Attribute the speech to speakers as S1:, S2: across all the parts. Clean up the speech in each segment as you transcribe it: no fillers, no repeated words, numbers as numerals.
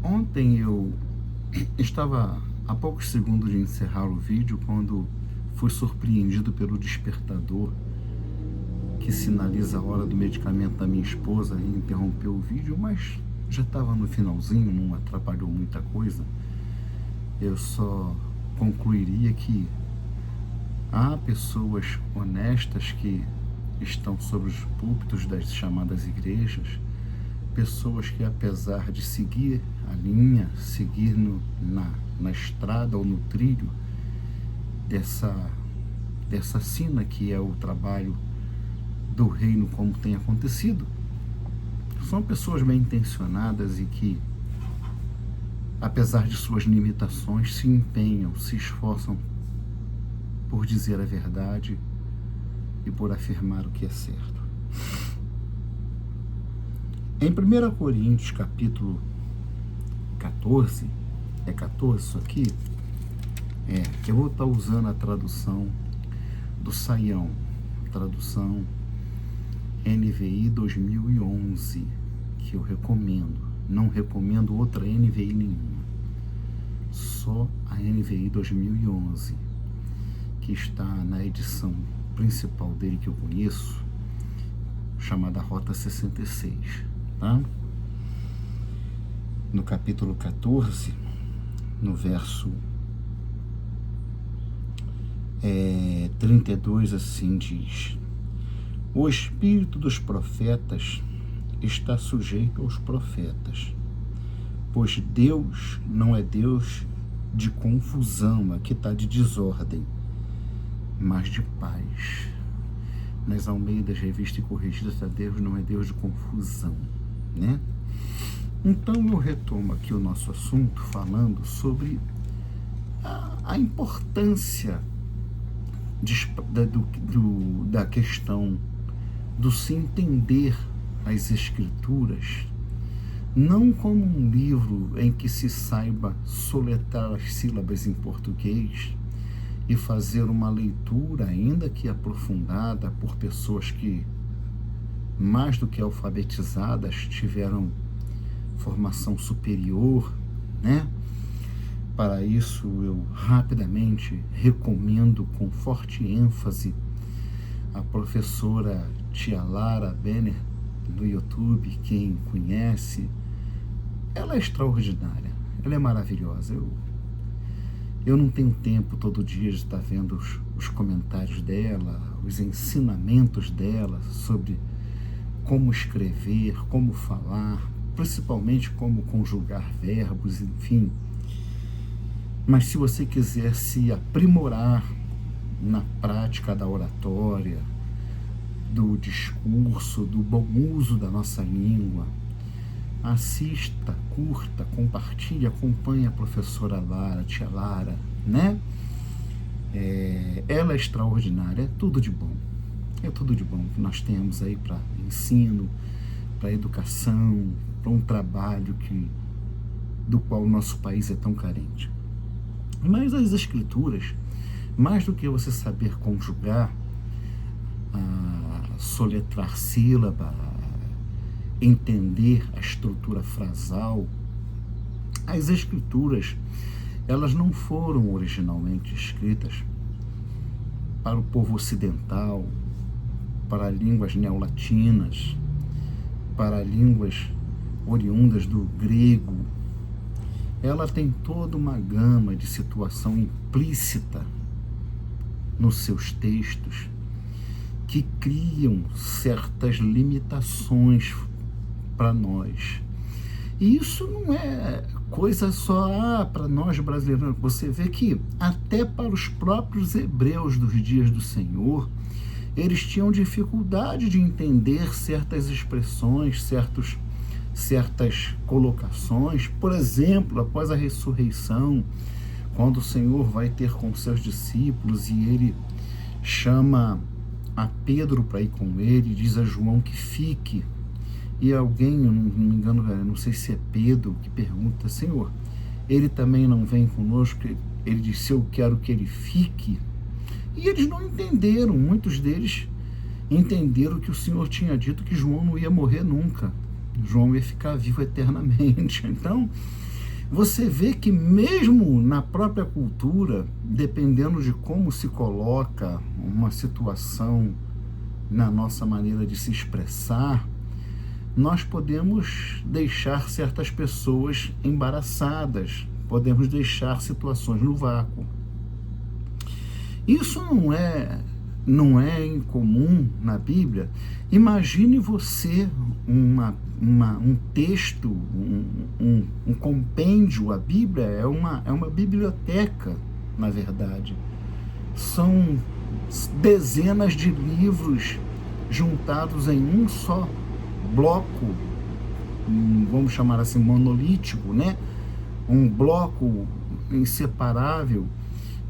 S1: Ontem eu estava a poucos segundos de encerrar o vídeo quando fui surpreendido pelo despertador que sinaliza a hora do medicamento da minha esposa e interrompeu o vídeo, mas já estava no finalzinho, não atrapalhou muita coisa. Eu só concluiria que há pessoas honestas que estão sobre os púlpitos das chamadas igrejas, pessoas que, apesar de seguir a linha, seguir na estrada ou no trilho dessa sina que é o trabalho do reino, como tem acontecido, são pessoas bem intencionadas e que, apesar de suas limitações, se empenham, se esforçam por dizer a verdade e por afirmar o que é certo. Em 1 Coríntios, capítulo 14, é 14 isso aqui? Que eu vou estar usando a tradução do Saião, tradução NVI 2011, que eu recomendo. Não recomendo outra NVI nenhuma, só a NVI 2011, que está na edição principal dele que eu conheço, chamada Rota 66, tá? No capítulo 14, no verso 32, assim diz: o espírito dos profetas está sujeito aos profetas, pois Deus não é Deus de confusão, aqui está de desordem, mas de paz. Nas Almeidas, Revista e Corrigida, está: Deus não é Deus de confusão, né? Então eu retomo aqui o nosso assunto falando sobre a importância da questão do se entender as Escrituras não como um livro em que se saiba soletrar as sílabas em português e fazer uma leitura, ainda que aprofundada, por pessoas que, mais do que alfabetizadas, tiveram formação superior, né? Para isso, eu rapidamente recomendo com forte ênfase a professora Tia Lara Benner, no YouTube. Quem conhece, ela é extraordinária, ela é maravilhosa. Eu não tenho tempo todo dia de estar vendo os comentários dela, os ensinamentos dela sobre como escrever, como falar, principalmente como conjugar verbos, enfim. Mas se você quiser se aprimorar na prática da oratória, do discurso, do bom uso da nossa língua, assista, curta, compartilhe, acompanhe a professora Lara, Tia Lara, né? Ela é extraordinária, é tudo de bom. É tudo de bom que nós temos aí para ensino, para educação, para um trabalho do qual o nosso país é tão carente. Mas as Escrituras, mais do que você saber conjugar, soletrar sílaba, entender a estrutura frasal, as Escrituras, elas não foram originalmente escritas para o povo ocidental, para línguas neolatinas, para línguas oriundas do grego. Ela tem toda uma gama de situação implícita nos seus textos que criam certas limitações para nós. E isso não é coisa só para nós brasileiros. Você vê que até para os próprios hebreus dos dias do Senhor, eles tinham dificuldade de entender certas expressões, certas colocações. Por exemplo, após a ressurreição, quando o Senhor vai ter com seus discípulos e ele chama a Pedro para ir com ele, diz a João que fique, e alguém, não me engano, não sei se é Pedro, que pergunta: Senhor, ele também não vem conosco? Ele disse: eu quero que ele fique. E eles não entenderam, muitos deles entenderam que o Senhor tinha dito que João não ia morrer nunca, João ia ficar vivo eternamente. Então, você vê que mesmo na própria cultura, dependendo de como se coloca uma situação na nossa maneira de se expressar, nós podemos deixar certas pessoas embaraçadas, podemos deixar situações no vácuo. Isso não é incomum na Bíblia. Imagine você um texto, um compêndio. A Bíblia é uma biblioteca, na verdade. São dezenas de livros juntados em um só bloco, vamos chamar assim, monolítico, né? Um bloco inseparável,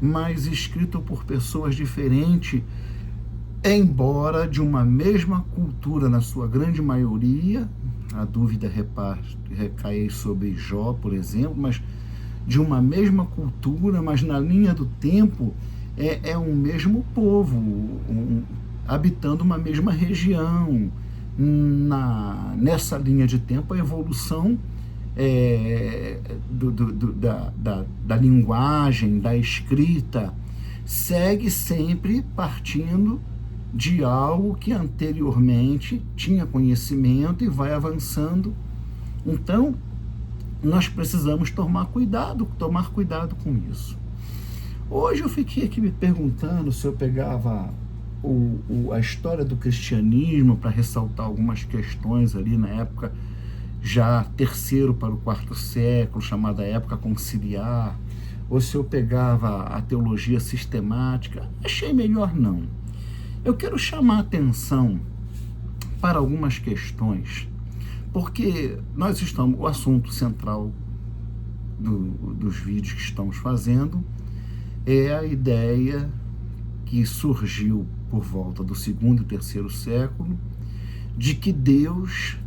S1: mas escrito por pessoas diferentes, embora de uma mesma cultura na sua grande maioria. A dúvida recai sobre Jó, por exemplo, mas de uma mesma cultura, mas na linha do tempo é um mesmo povo, habitando uma mesma região. Nessa linha de tempo, a evolução da linguagem, da escrita, segue sempre partindo de algo que anteriormente tinha conhecimento e vai avançando. Então, nós precisamos tomar cuidado com isso. Hoje eu fiquei aqui me perguntando se eu pegava a história do cristianismo para ressaltar algumas questões ali na época já terceiro para o quarto século, chamada época conciliar, ou se eu pegava a teologia sistemática. Achei melhor não. Eu quero chamar a atenção para algumas questões, porque o assunto central dos vídeos que estamos fazendo é a ideia que surgiu por volta do segundo e terceiro século, de que Deus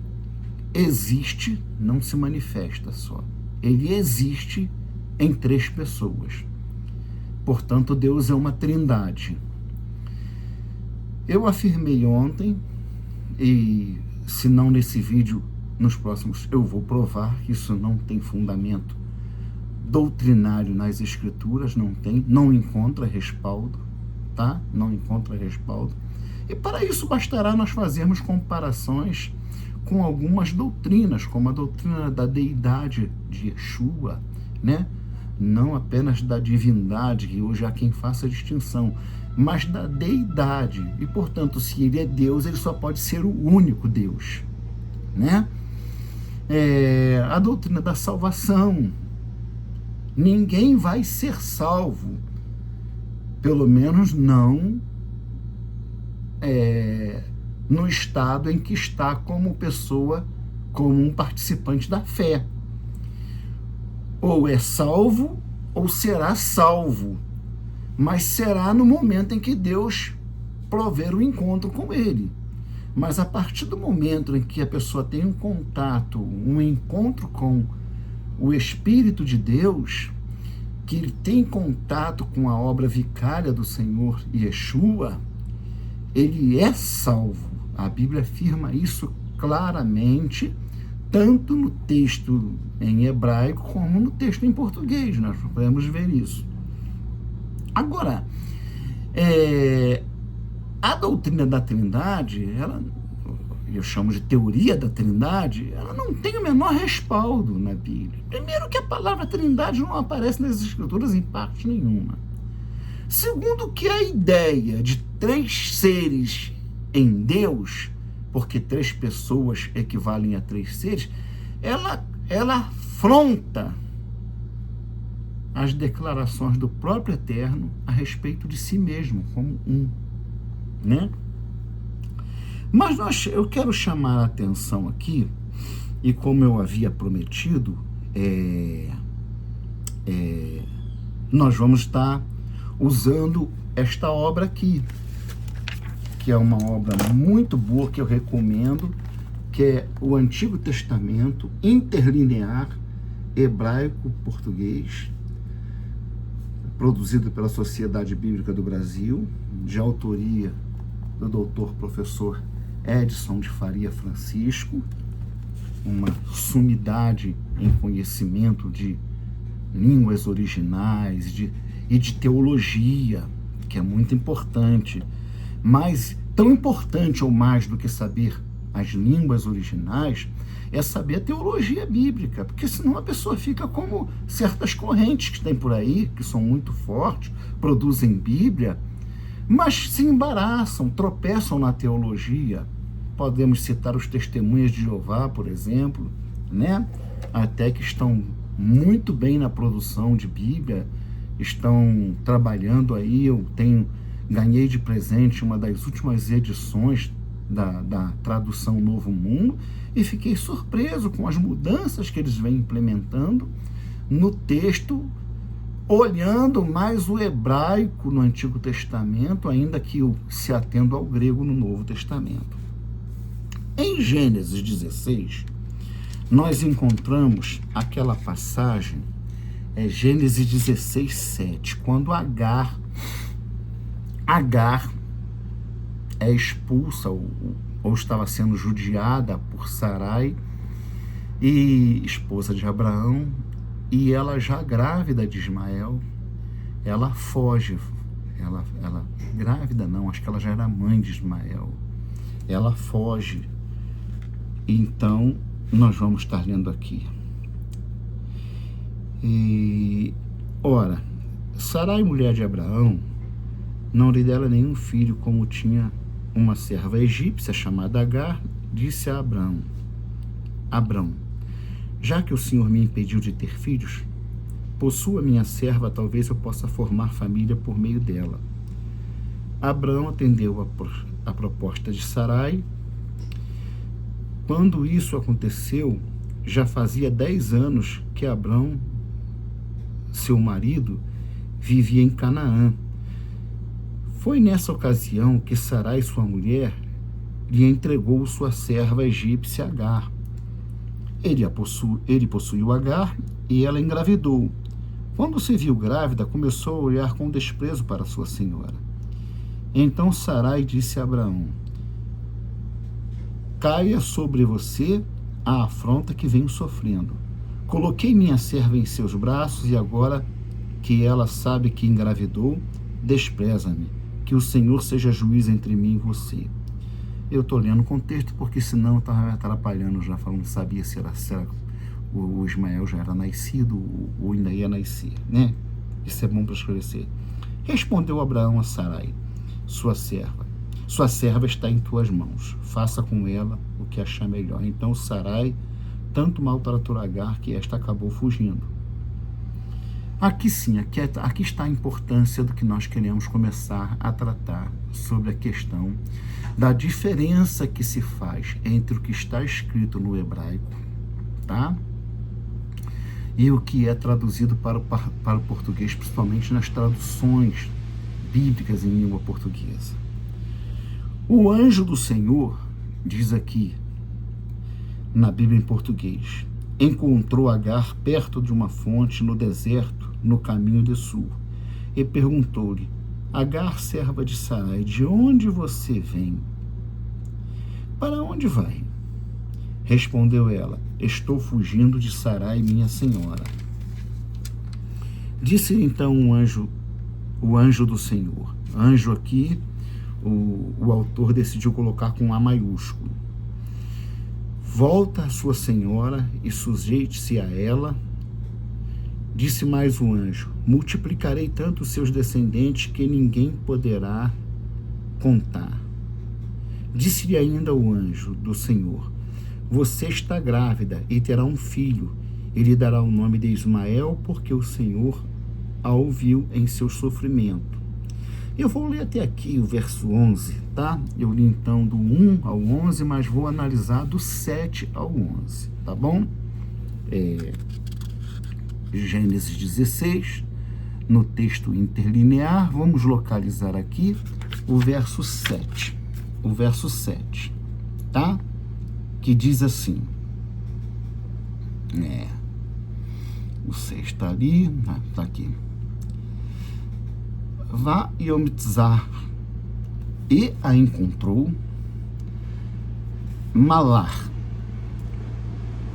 S1: existe, não se manifesta só. Ele existe em três pessoas. Portanto, Deus é uma trindade. Eu afirmei ontem, e se não nesse vídeo, nos próximos eu vou provar que isso não tem fundamento doutrinário nas escrituras, não encontra respaldo, tá? Não encontra respaldo. E para isso bastará nós fazermos comparações com algumas doutrinas, como a doutrina da deidade de Yeshua, né? Não apenas da divindade, que hoje há quem faça a distinção, mas da deidade. E, portanto, se ele é Deus, ele só pode ser o único Deus, né? A doutrina da salvação. Ninguém vai ser salvo, pelo menos não no estado em que está como pessoa, como um participante da fé. Ou é salvo, ou será salvo, mas será no momento em que Deus prover o encontro com ele. Mas a partir do momento em que a pessoa tem um contato, um encontro com o Espírito de Deus, que ele tem contato com a obra vicária do Senhor Yeshua, ele é salvo. A Bíblia afirma isso claramente, tanto no texto em hebraico como no texto em português. Nós podemos ver isso. Agora, a doutrina da Trindade, eu chamo de teoria da Trindade, ela não tem o menor respaldo na Bíblia. Primeiro, que a palavra Trindade não aparece nas Escrituras em parte nenhuma. Segundo, que a ideia de três seres em Deus, porque três pessoas equivalem a três seres, ela afronta as declarações do próprio Eterno a respeito de si mesmo, como um, né? Mas eu quero chamar a atenção aqui, e como eu havia prometido, nós vamos estar usando esta obra aqui, que é uma obra muito boa, que eu recomendo, que é o Antigo Testamento Interlinear Hebraico-Português, produzido pela Sociedade Bíblica do Brasil, de autoria do doutor professor Edson de Faria Francisco, uma sumidade em conhecimento de línguas originais e de teologia, que é muito importante, mas tão importante ou mais do que saber as línguas originais é saber a teologia bíblica, porque senão a pessoa fica como certas correntes que tem por aí, que são muito fortes, produzem Bíblia, mas se embaraçam, tropeçam na teologia. Podemos citar os testemunhas de Jeová, por exemplo, né? Até que estão muito bem na produção de Bíblia, estão trabalhando aí. Eu ganhei de presente uma das últimas edições da tradução Novo Mundo e fiquei surpreso com as mudanças que eles vêm implementando no texto, olhando mais o hebraico no Antigo Testamento, ainda que se atendo ao grego no Novo Testamento. Em Gênesis 16, nós encontramos aquela passagem, Gênesis 16, 7, quando Agar é expulsa ou estava sendo judiada por Sarai, e esposa de Abraão, e ela já grávida de Ismael, ela foge, ela grávida não, acho que ela já era mãe de Ismael, ela foge. Então nós vamos estar lendo aqui. Ora, Sarai, mulher de Abraão, não lhe dera nenhum filho, como tinha uma serva egípcia chamada Agar. Disse a Abrão, já que o Senhor me impediu de ter filhos, possua minha serva, talvez eu possa formar família por meio dela. Abrão atendeu a proposta de Sarai. Quando isso aconteceu, já fazia 10 anos que Abrão, seu marido, vivia em Canaã. Foi nessa ocasião que Sarai, sua mulher, lhe entregou sua serva egípcia Agar. Ele possuiu Agar e ela engravidou. Quando se viu grávida, começou a olhar com desprezo para sua senhora. Então Sarai disse a Abraão: caia sobre você a afronta que venho sofrendo. Coloquei minha serva em seus braços e agora que ela sabe que engravidou, despreza-me. Que o Senhor seja juiz entre mim e você. Eu estou lendo o contexto porque senão eu estava atrapalhando já, falando, sabia se o Ismael já era nascido ou ainda ia nascer, né? Isso é bom para esclarecer. Respondeu Abraão a Sarai, sua serva está em tuas mãos, faça com ela o que achar melhor. Então Sarai tanto maltratou Agar que esta acabou fugindo. Aqui sim, aqui está a importância do que nós queremos começar a tratar sobre a questão da diferença que se faz entre o que está escrito no hebraico, tá? E o que é traduzido para o português, principalmente nas traduções bíblicas em língua portuguesa. O anjo do Senhor, diz aqui na Bíblia em português, encontrou Agar perto de uma fonte no deserto, no caminho de Sul, e perguntou-lhe: Agar, serva de Sarai, de onde você vem? Para onde vai? Respondeu ela: estou fugindo de Sarai, minha senhora. Disse então o anjo do Senhor. Anjo aqui, o autor decidiu colocar com A maiúsculo. Volta a sua senhora e sujeite-se a ela. Disse mais o anjo: multiplicarei tanto os seus descendentes que ninguém poderá contar. Disse-lhe ainda o anjo do Senhor: você está grávida e terá um filho, e lhe dará o nome de Ismael, porque o Senhor a ouviu em seu sofrimento. Eu vou ler até aqui o verso 11, tá? Eu li então do 1 ao 11, mas vou analisar do 7 ao 11, tá bom? Gênesis 16, no texto interlinear, vamos localizar aqui o verso 7. O verso 7, tá? Que diz assim, o 6 está ali, está aqui. Vá Yomitzar, e a encontrou Malar,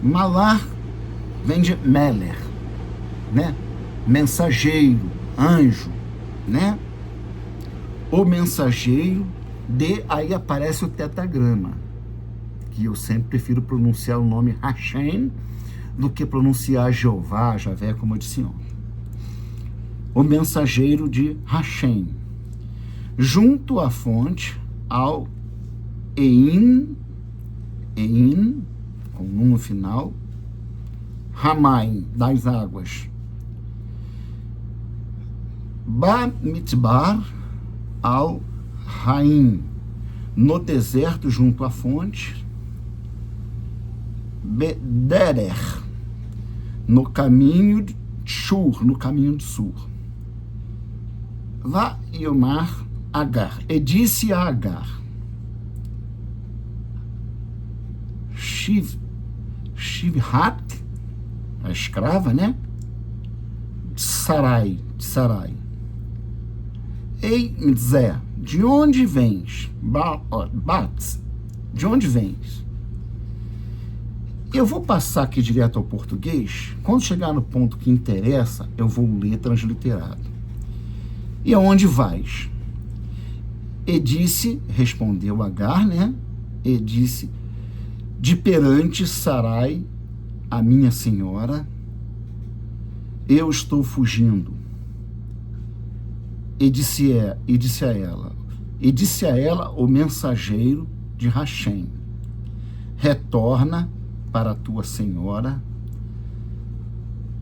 S1: Malar vem de Meler, né? Mensageiro, anjo, né? O mensageiro aí aparece o tetragrama, que eu sempre prefiro pronunciar o nome Hashem do que pronunciar Jeová, Javé, como eu disse ontem. O mensageiro de Hashem, junto à fonte, ao Ein, com um final, Hamaim, das águas, Bamidbar, ao Raim, no deserto junto à fonte, Bederer, no caminho de Shur, no caminho de Sur. Vá Yomar Agar, e disse a Agar, Shivhat, a escrava, né? Sarai. Ei, Mitzé, de onde vens? Bat, de onde vens? Eu vou passar aqui direto ao português. Quando chegar no ponto que interessa, eu vou ler transliterado. E aonde vais? E disse, respondeu Agar, né? E disse, de perante Sarai, a minha senhora, eu estou fugindo. E disse a ela o mensageiro de Hashem, retorna para a tua senhora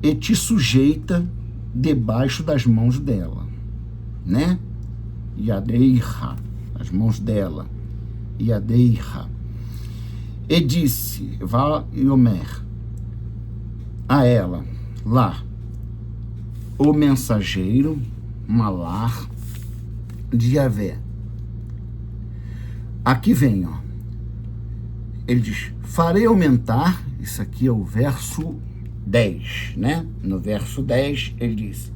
S1: e te sujeita debaixo das mãos dela, né? Yadeiha, as mãos dela, Yadeiha. E disse, Vaiomer, a ela, lá, o mensageiro, Malar, de Yahvé. Aqui vem, ó. Ele diz, farei aumentar, isso aqui é o verso 10, né? No verso 10, ele diz,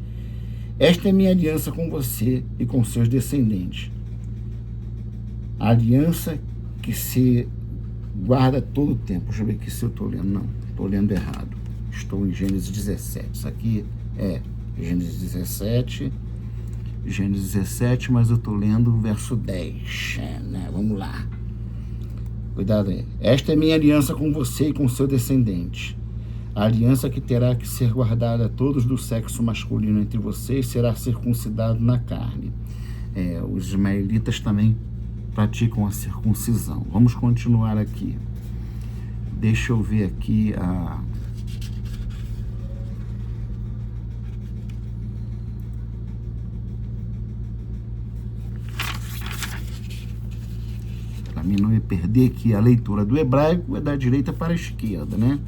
S1: esta é minha aliança com você e com seus descendentes. A aliança que se guarda todo o tempo. Deixa eu ver aqui se eu estou lendo. Não, estou lendo errado. Estou em Gênesis 17. Isso aqui é Gênesis 17, mas eu estou lendo o verso 10. Né? Vamos lá. Cuidado aí. Esta é minha aliança com você e com seu descendente. A aliança que terá que ser guardada a todos do sexo masculino entre vocês será circuncidado na carne. Os ismaelitas também praticam a circuncisão. Vamos continuar aqui. Deixa eu ver aqui a... Para mim não me perder que a leitura do hebraico é da direita para a esquerda, né?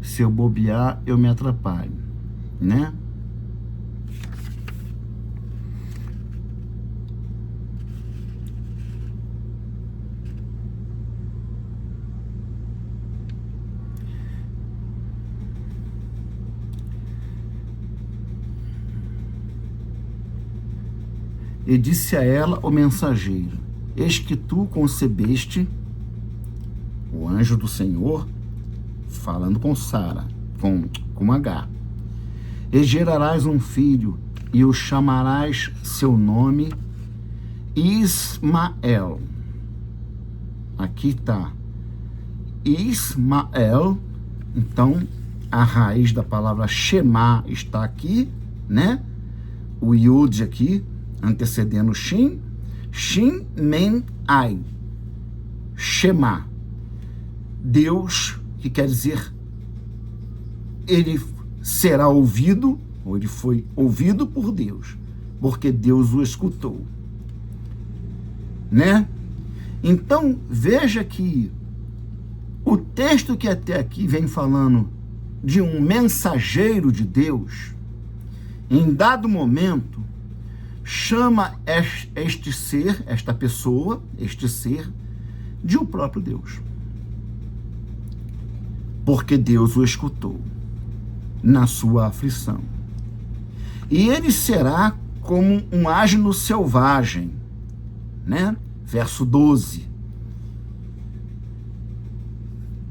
S1: Se eu bobear, eu me atrapalho, né? E disse a ela o mensageiro, eis que tu concebeste, o anjo do Senhor, falando com Sara, com Agar, e gerarás um filho, e o chamarás seu nome Ismael. Aqui está Ismael. Então a raiz da palavra Shema está aqui, né? O Yud aqui antecedendo Shin, Shin Men Ai, Shema, Deus, que quer dizer ele será ouvido, ou ele foi ouvido por Deus, porque Deus o escutou, né? Então veja que o texto que até aqui vem falando de um mensageiro de Deus, em dado momento chama este ser, esta pessoa, este ser, de o próprio Deus. Porque Deus o escutou na sua aflição. E ele será como um asno selvagem, né? Verso 12.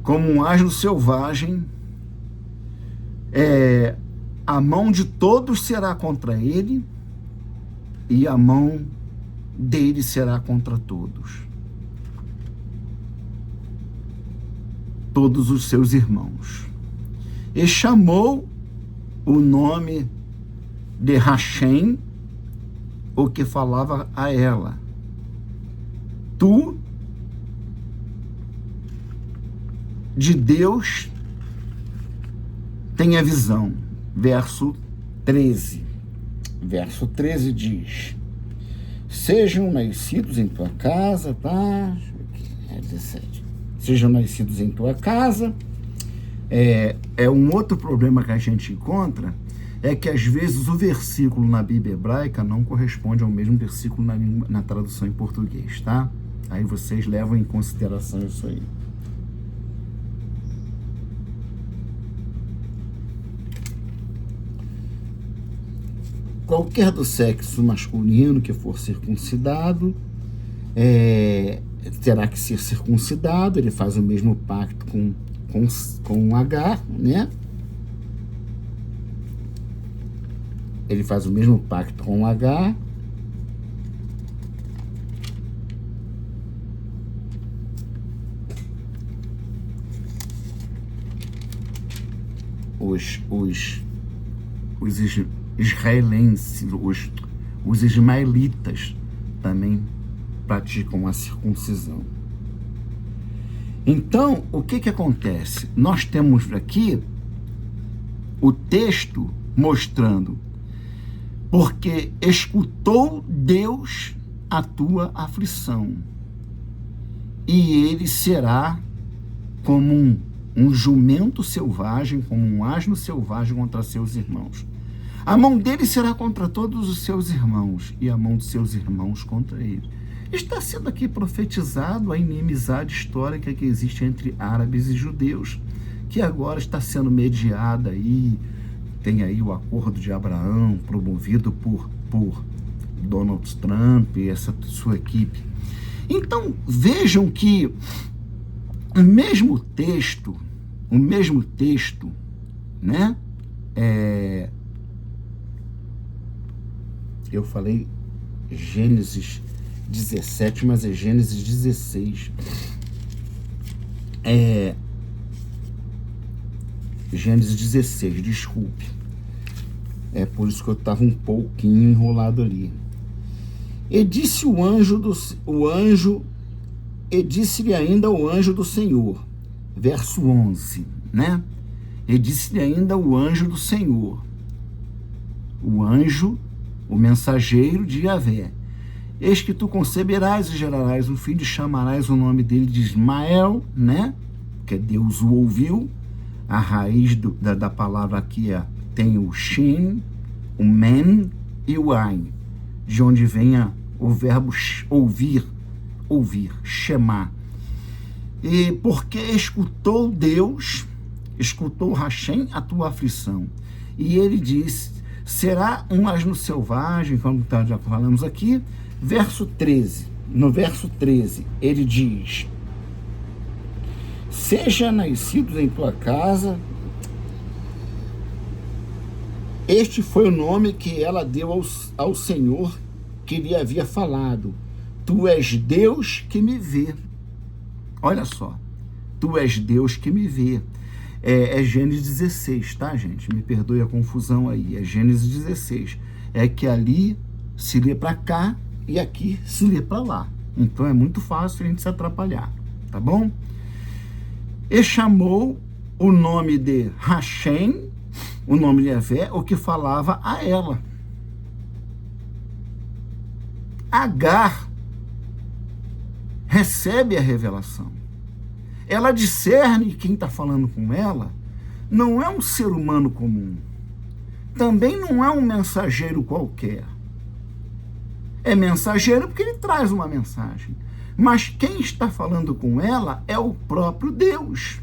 S1: como um asno selvagem, a mão de todos será contra ele, e a mão dele será contra todos os seus irmãos. E chamou o nome de Rachem, o que falava a ela: tu de Deus tem a visão. Verso 13 diz: sejam nascidos em tua casa, tá? 17. Sejam nascidos em tua casa. Um outro problema que a gente encontra é que às vezes o versículo na Bíblia hebraica não corresponde ao mesmo versículo na tradução em português, tá? Aí vocês levam em consideração isso aí. Qualquer do sexo masculino que for circuncidado terá que ser circuncidado. Ele faz o mesmo pacto com Agar, né? Ele faz o mesmo pacto com Agar. Os israelenses, os ismaelitas também praticam a circuncisão. Então, o que acontece? Nós temos aqui o texto mostrando: porque escutou Deus a tua aflição, e ele será como um jumento selvagem, como um asno selvagem contra seus irmãos. A mão dele será contra todos os seus irmãos, e a mão de seus irmãos contra ele. Está sendo aqui profetizado a inimizade histórica que existe entre árabes e judeus, que agora está sendo mediada aí. Tem aí o acordo de Abraão, promovido por Donald Trump e essa sua equipe. Então, vejam que o mesmo texto, né? Eu falei Gênesis 17, mas é Gênesis 16. Gênesis 16, desculpe. É por isso que eu estava um pouquinho enrolado ali. E disse e disse-lhe ainda o anjo do Senhor. Verso 11, né? E disse-lhe ainda o anjo do Senhor. O anjo, o mensageiro de Yahvé: eis que tu conceberás e gerarás um filho, e chamarás o nome dele de Ismael, né? Que Deus o ouviu. A raiz da palavra aqui tem o Shin, o Men e o Ain, de onde vem o verbo ouvir, Shema. E porque escutou Rachem a tua aflição, e ele disse: será um asno selvagem, como já falamos aqui. Verso 13, no verso 13, ele diz: seja nascidos em tua casa. Este foi o nome que ela deu ao Senhor, que lhe havia falado: tu és Deus que me vê. Olha só, tu és Deus que me vê. É Gênesis 16, tá, gente? Me perdoe a confusão aí. É Gênesis 16. É que ali se lê para cá e aqui se lê para lá. Então é muito fácil a gente se atrapalhar, tá bom? E chamou o nome de Rachem, o nome de Yahvé, o que falava a ela. Agar recebe a revelação. Ela discerne que quem está falando com ela não é um ser humano comum. Também não é um mensageiro qualquer. É mensageiro porque ele traz uma mensagem. Mas quem está falando com ela é o próprio Deus.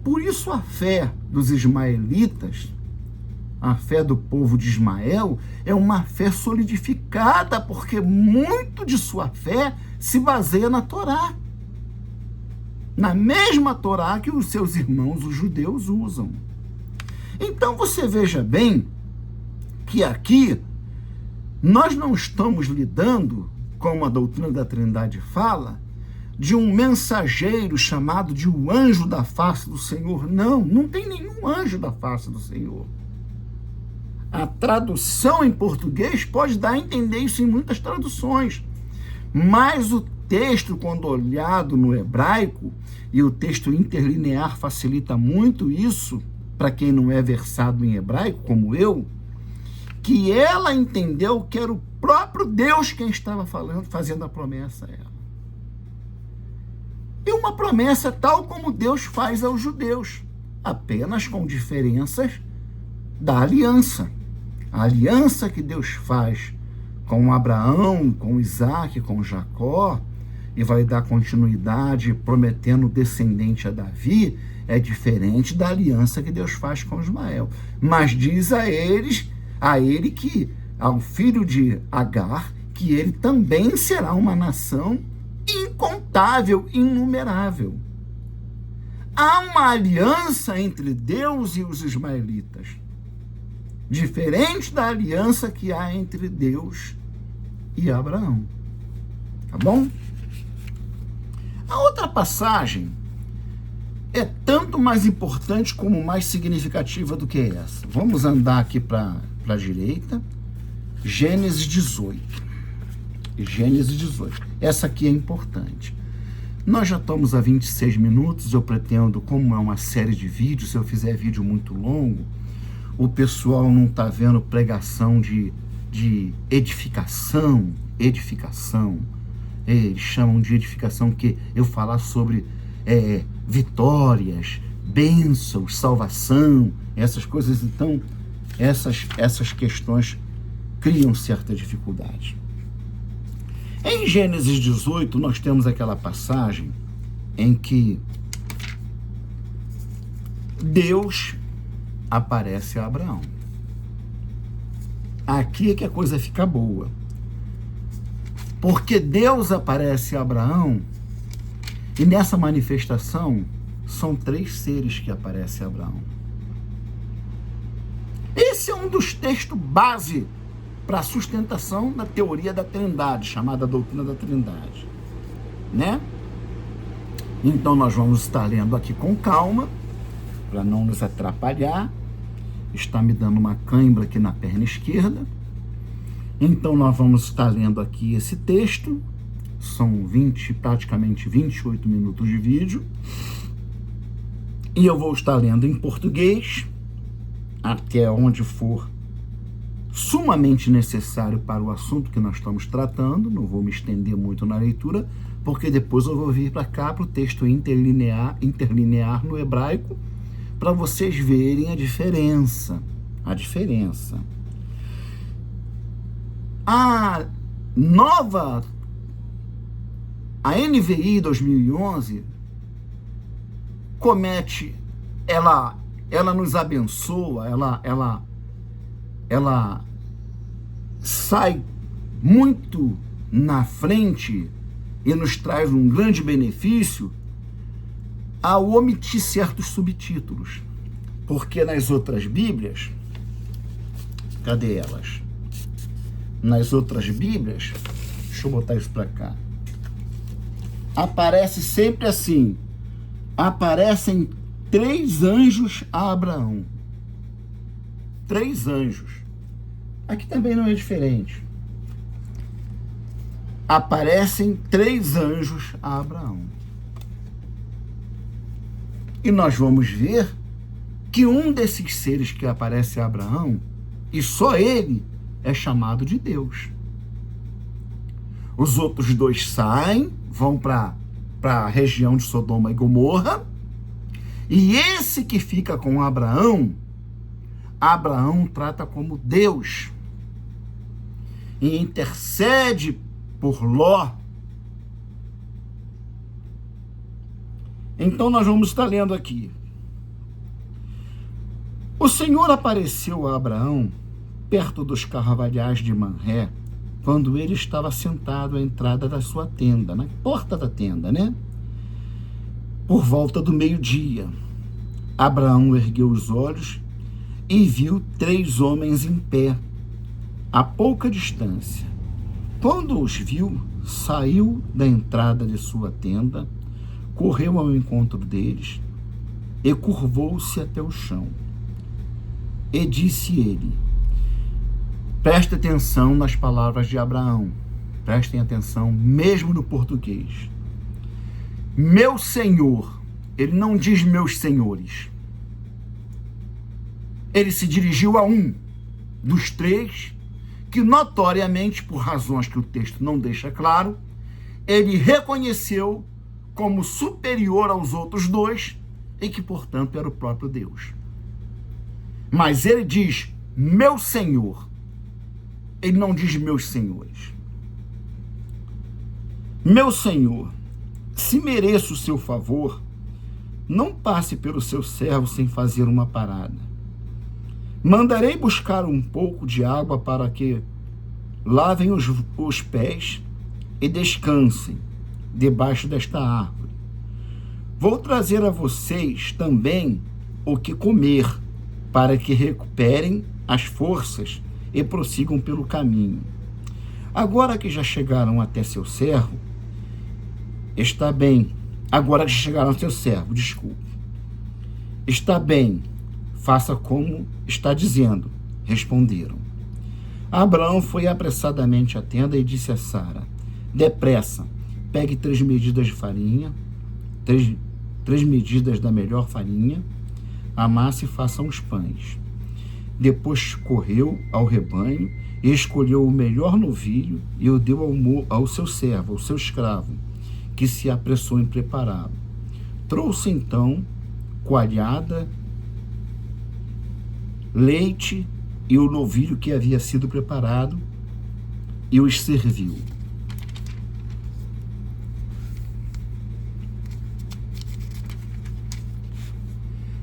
S1: Por isso a fé dos ismaelitas, a fé do povo de Ismael, é uma fé solidificada, porque muito de sua fé se baseia na Torá. na mesma Torá que os seus irmãos, os judeus, usam. Então você veja bem que aqui nós não estamos lidando, como a doutrina da Trindade fala, de um mensageiro chamado de o anjo da face do Senhor. Não, não tem nenhum anjo da face do Senhor. A tradução em português pode dar a entender isso em muitas traduções, mas o texto, quando olhado no hebraico, e o texto interlinear facilita muito isso, para quem não é versado em hebraico, como eu, que ela entendeu que era o próprio Deus quem estava fazendo a promessa a ela. E uma promessa tal como Deus faz aos judeus, apenas com diferenças da aliança. A aliança que Deus faz com Abraão, com Isaac, com Jacó, e vai dar continuidade prometendo descendente a Davi, é diferente da aliança que Deus faz com Ismael. Mas diz a ele que, ao filho de Agar, que ele também será uma nação incontável, inumerável. Há uma aliança entre Deus e os ismaelitas, diferente da aliança que há entre Deus e Abraão. Tá bom? A outra passagem é tanto mais importante como mais significativa do que essa. Vamos andar aqui para a direita. Gênesis 18. Gênesis 18. Essa aqui é importante. Nós já estamos a 26 minutos. Eu pretendo, como é uma série de vídeos, se eu fizer vídeo muito longo, o pessoal não está vendo pregação de edificação. Eles chamam de edificação, que eu falar sobre vitórias, bênçãos, salvação, essas coisas. Então, essas questões criam certa dificuldade. Em Gênesis 18, nós temos aquela passagem em que Deus aparece a Abraão. Aqui é que a coisa fica boa. Porque Deus aparece a Abraão, e nessa manifestação são 3 seres que aparecem a Abraão. Esse é um dos textos base para a sustentação da teoria da Trindade, chamada doutrina da Trindade, né? Então nós vamos estar lendo aqui com calma, para não nos atrapalhar. Está me dando uma cãibra aqui na perna esquerda. Então nós vamos estar lendo aqui esse texto. São praticamente 28 minutos de vídeo. E eu vou estar lendo em português, até onde for sumamente necessário para o assunto que nós estamos tratando. Não vou me estender muito na leitura, porque depois eu vou vir para cá para o texto interlinear no hebraico, para vocês verem a diferença. A NVI 2011 ela nos abençoa, ela sai muito na frente e nos traz um grande benefício ao omitir certos subtítulos, porque nas outras Bíblias, cadê elas? Nas outras Bíblias, deixa eu botar isso para cá, aparece sempre assim, aparecem 3 anjos a Abraão. 3 anjos. Aqui também não é diferente. Aparecem 3 anjos a Abraão. E nós vamos ver que um desses seres que aparece a Abraão, e só ele, é chamado de Deus. Os outros 2 saem, vão para a região de Sodoma e Gomorra, e esse que fica com Abraão trata como Deus e intercede por Ló. Então nós vamos estar lendo aqui. O Senhor apareceu a Abraão perto dos carvalhais de Manré, quando ele estava sentado à entrada da sua tenda, na porta da tenda, né? Por volta do meio-dia, Abraão ergueu os olhos e viu 3 homens em pé, a pouca distância. Quando os viu, saiu da entrada de sua tenda, correu ao encontro deles e curvou-se até o chão. E disse ele, preste atenção nas palavras de Abraão, prestem atenção mesmo no português. Meu Senhor, ele não diz meus senhores. Ele se dirigiu a um dos 3 que notoriamente, por razões que o texto não deixa claro, ele reconheceu como superior aos outros 2 e que, portanto, era o próprio Deus. Mas ele diz, meu Senhor. Ele não diz meus senhores. Meu Senhor, se mereço o seu favor, não passe pelo seu servo sem fazer uma parada. Mandarei buscar um pouco de água para que lavem os pés e descansem debaixo desta árvore. Vou trazer a vocês também o que comer, para que recuperem as forças e prossigam pelo caminho. Agora que já chegaram até seu servo, está bem. Agora que chegaram ao seu servo, desculpe. Está bem, faça como está dizendo, responderam. Abraão foi apressadamente à tenda e disse a Sara, depressa, pegue 3 medidas de farinha, 3 medidas da melhor farinha, amasse e faça uns pães. Depois correu ao rebanho e escolheu o melhor novilho e o deu ao seu servo, ao seu escravo, que se apressou em prepará-lo. Trouxe então coalhada, leite e o novilho que havia sido preparado e os serviu.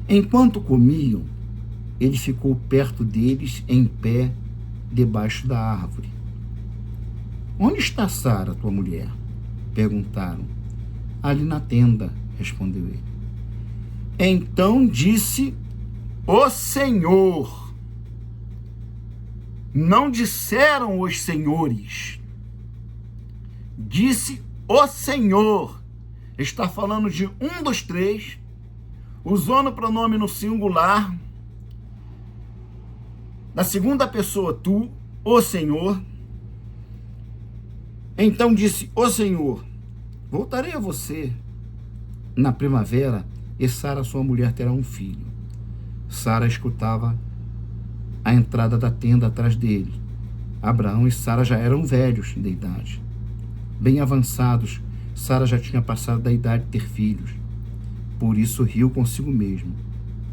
S1: Enquanto comiam, ele ficou perto deles, em pé, debaixo da árvore. Onde está Sara, tua mulher? Perguntaram. Ali na tenda, respondeu ele. Então disse o Senhor. Não disseram os senhores. Disse o Senhor. Está falando de um dos 3, usando o pronome no singular, na segunda pessoa tu, o Senhor. Então disse o Senhor, voltarei a você na primavera e Sara, sua mulher, terá um filho. Sara escutava a entrada da tenda atrás dele. Abraão e Sara já eram velhos de idade, bem avançados. Sara já tinha passado da idade de ter filhos. Por isso riu consigo mesmo,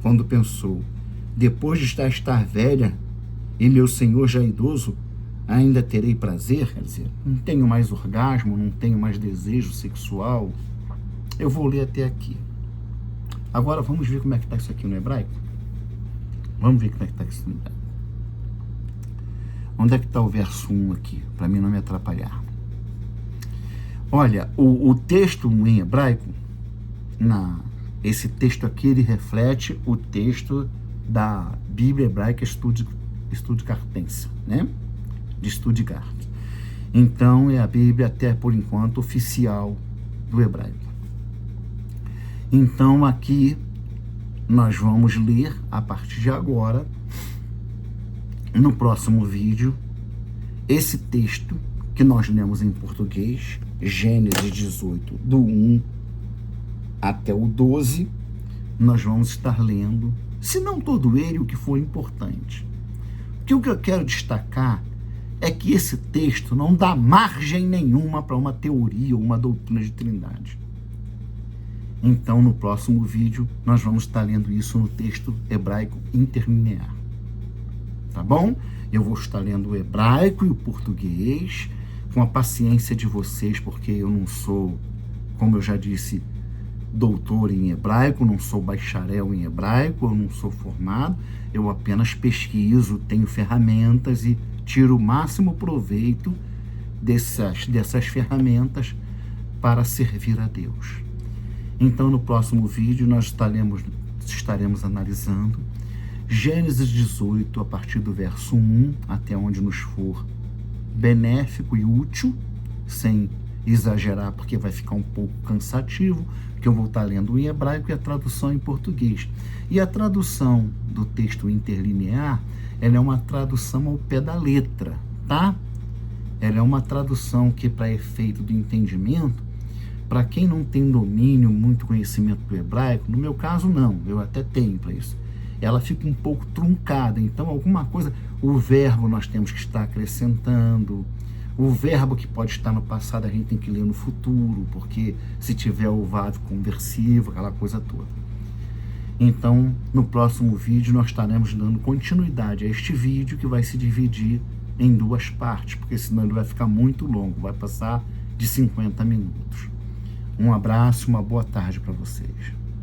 S1: quando pensou, depois de estar velha e meu senhor já idoso, ainda terei prazer? Quer dizer, não tenho mais orgasmo, não tenho mais desejo sexual. Eu vou ler até aqui. Agora vamos ver como é que está isso aqui no hebraico. Vamos ver como é que está isso no hebraico. Onde é que está o verso 1 aqui, para mim não me atrapalhar? Olha, o texto em hebraico, esse texto aqui, ele reflete o texto da Bíblia Hebraica Stuttgartense, né? De Stuttgart. Então, é a Bíblia, até por enquanto, oficial do hebraico. Então, aqui, nós vamos ler, a partir de agora, no próximo vídeo, esse texto que nós lemos em português, Gênesis 18, do 1 até o 12, nós vamos estar lendo, se não todo ele, o que for importante. Porque o que eu quero destacar é que esse texto não dá margem nenhuma para uma teoria ou uma doutrina de trindade. Então, no próximo vídeo, nós vamos estar lendo isso no texto hebraico interlinear. Tá bom? Eu vou estar lendo o hebraico e o português, com a paciência de vocês, porque eu não sou, como eu já disse, doutor em hebraico, não sou bacharel em hebraico, eu não sou formado, eu apenas pesquiso, tenho ferramentas e tiro o máximo proveito dessas ferramentas para servir a Deus. Então, no próximo vídeo, nós estaremos analisando Gênesis 18, a partir do verso 1, até onde nos for benéfico e útil, sem exagerar, porque vai ficar um pouco cansativo, porque eu vou estar lendo em hebraico e a tradução em português. E a tradução do texto interlinear, ela é uma tradução ao pé da letra, tá? Ela é uma tradução que, para efeito do entendimento, para quem não tem domínio, muito conhecimento do hebraico, no meu caso não, eu até tenho para isso, ela fica um pouco truncada, então alguma coisa, o verbo nós temos que estar acrescentando, o verbo que pode estar no passado a gente tem que ler no futuro, porque se tiver o verbo conversivo, aquela coisa toda. Então, no próximo vídeo nós estaremos dando continuidade a este vídeo, que vai se dividir em 2 partes, porque senão ele vai ficar muito longo, vai passar de 50 minutos. Um abraço, uma boa tarde para vocês.